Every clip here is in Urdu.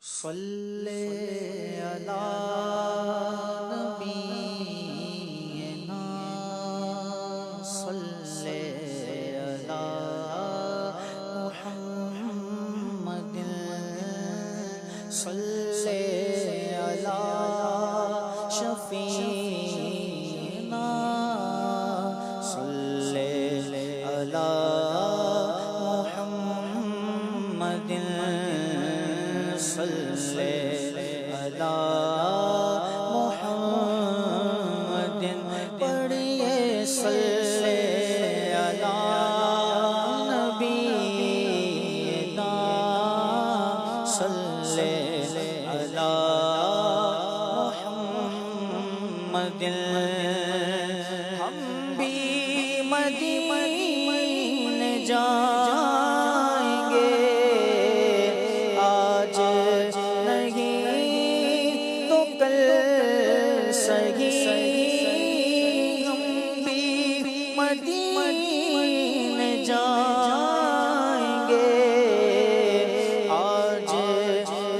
صلی علی نبینا صلی علی محمد صلی علی شفیعنا صلی علی محمد صلی علی محمد پڑھیے صلی علی نبینا صلی علی محمد ہم بھی مدینے جائیں گے آج نہیں تو کل سہی ہم بھی مدینے جائیں گے آج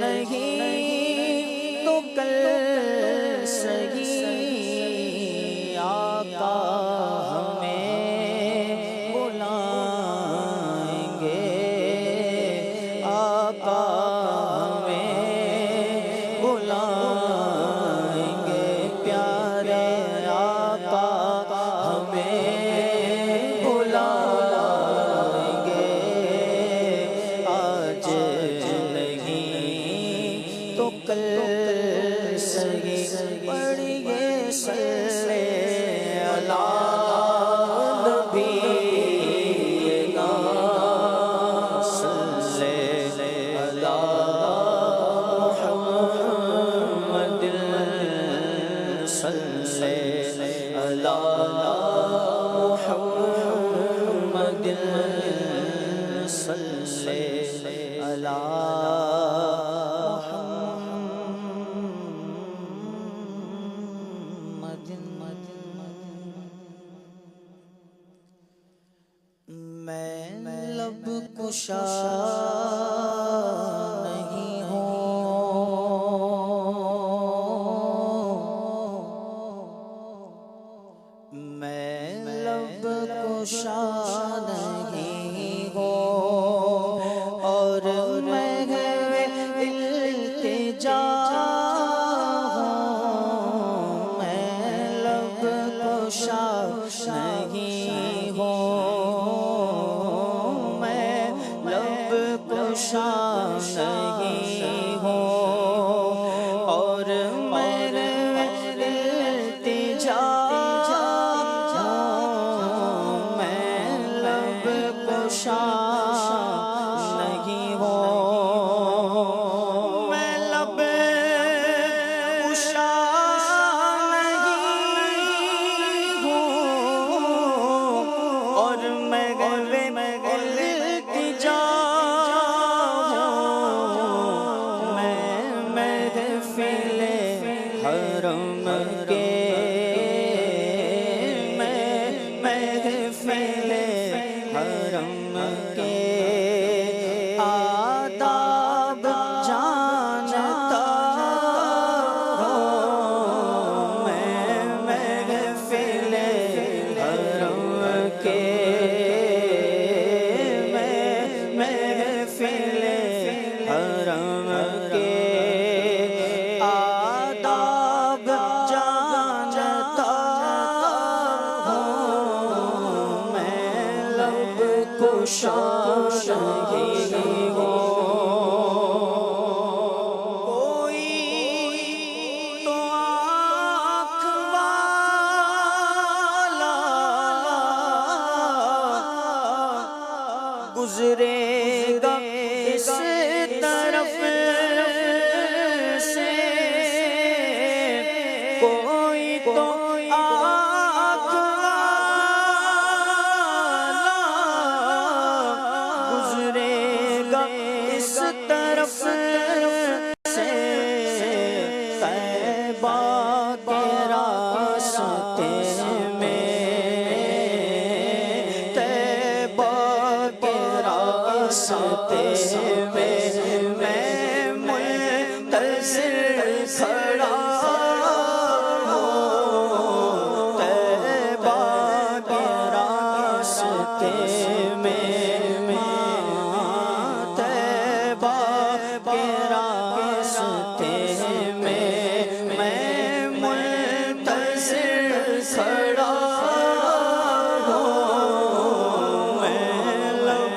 نہیں تو کل سہی آقا ہمیں بلائیں گے آقا کل سگی پڑھیے صلی علی نبینا صلی علی محمد صلی علی محمد صلی علی میں لب کشا نہیں ہوں میں لب کشا نہیں ہوں اور میں التجا ہوں میں لب کشا نہیں ہوں شان نہیں ہوں اور میرے التجا ہوں میں لب کشا نہیں ہوں میں لب کشا نہیں ہوں اور میں التجا حرم کے میں محفل حرم کے آداب جانتا ہوں میں محفل حرم کے میں محفل حرم کے منتظر کھڑا ہوں طیبہ کے راستے میں طیبہ کے راستے میں میں منتظر کھڑا ہوں میں لب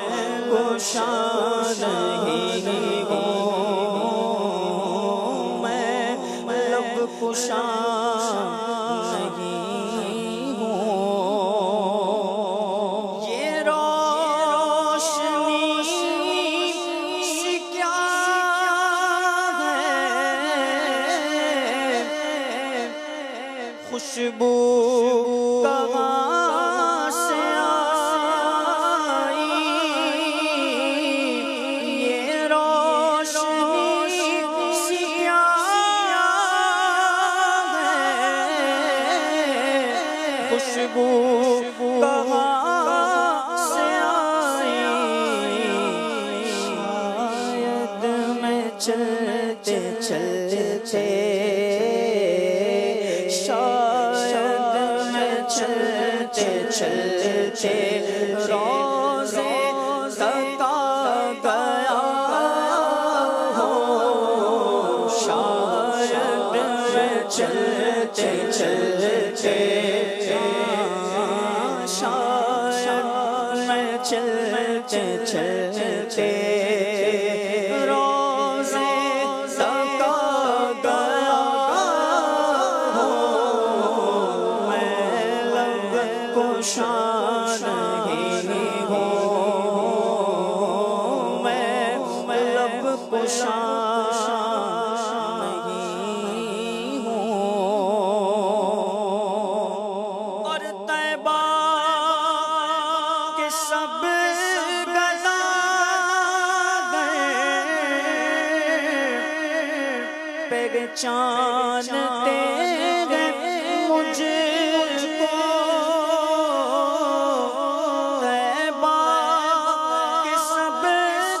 کشا نہیں ہوں میں لب کشا نہیں ہوں یہ روشنی سی کیا ہے خوشبو کہاں سے آئی یہ روشنی سی کیا ہے خوشبو کہاں سے آئی شاید میں چلتے چلتے شاید میں چلتے چلتے روزے تک آ گیا ہوں شاید میں چلتے چلتے شاید میں چلتے چلتے روزے تک آ گیا ہوں میں لب کشا نہیں ہوں میں لب کشا نہیں ہوں اور طیبہ کے سب گلا گئے پہچانتے ہیں مجھ کو طیبہ کے سب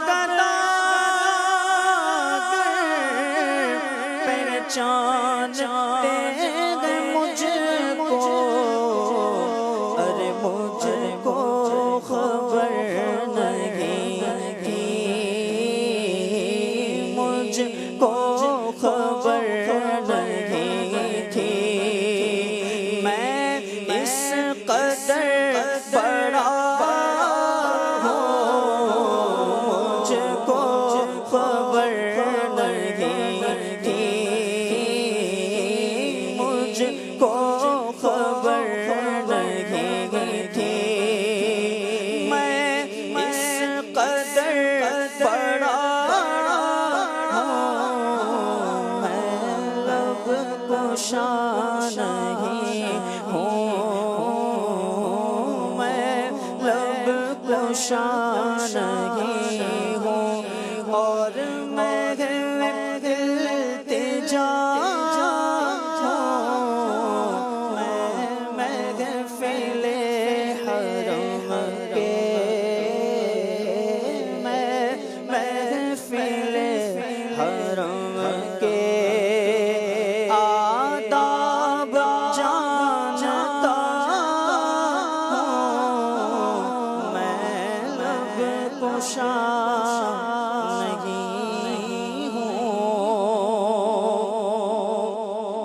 گلا گئے پہچانتے ہیں مجھ کو ارے مجھ کو خبر نہیں تھی مجھ کو خبر نہیں تھی میں اس قدر بڑا ہوں مجھ کو خبر نہیں تھی مجھ کو خبر نہیں تھی میں اس قدر بڑا ہوں میں لب کشا نہیں ہوں میں لب کشا نہیں ہوں اور میں التجا محفل حرم کے میں محفل حرم کے آداب جانتا ہوں میں لب کشا نہیں ہوں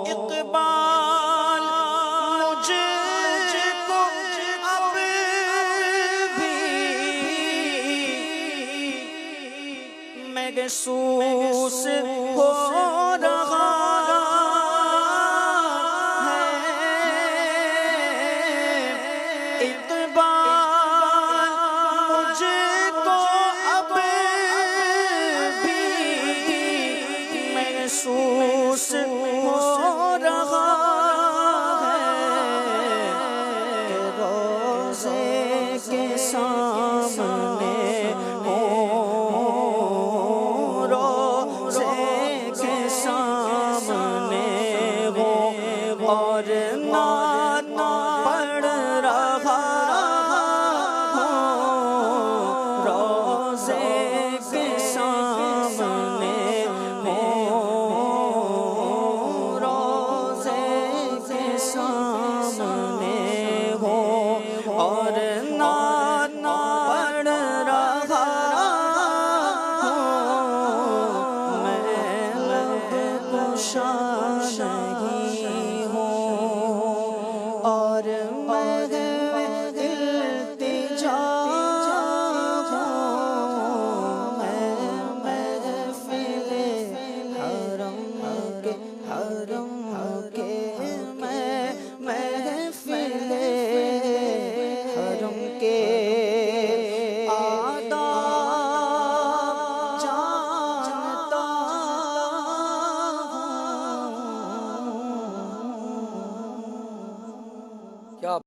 اقبال مجھ کو اب بھی محسوس ہو رہا ہے اقبال مجھ کو اب بھی محسوس ہو رہا ہے روزے کے سامنے روزے کے سامنے اور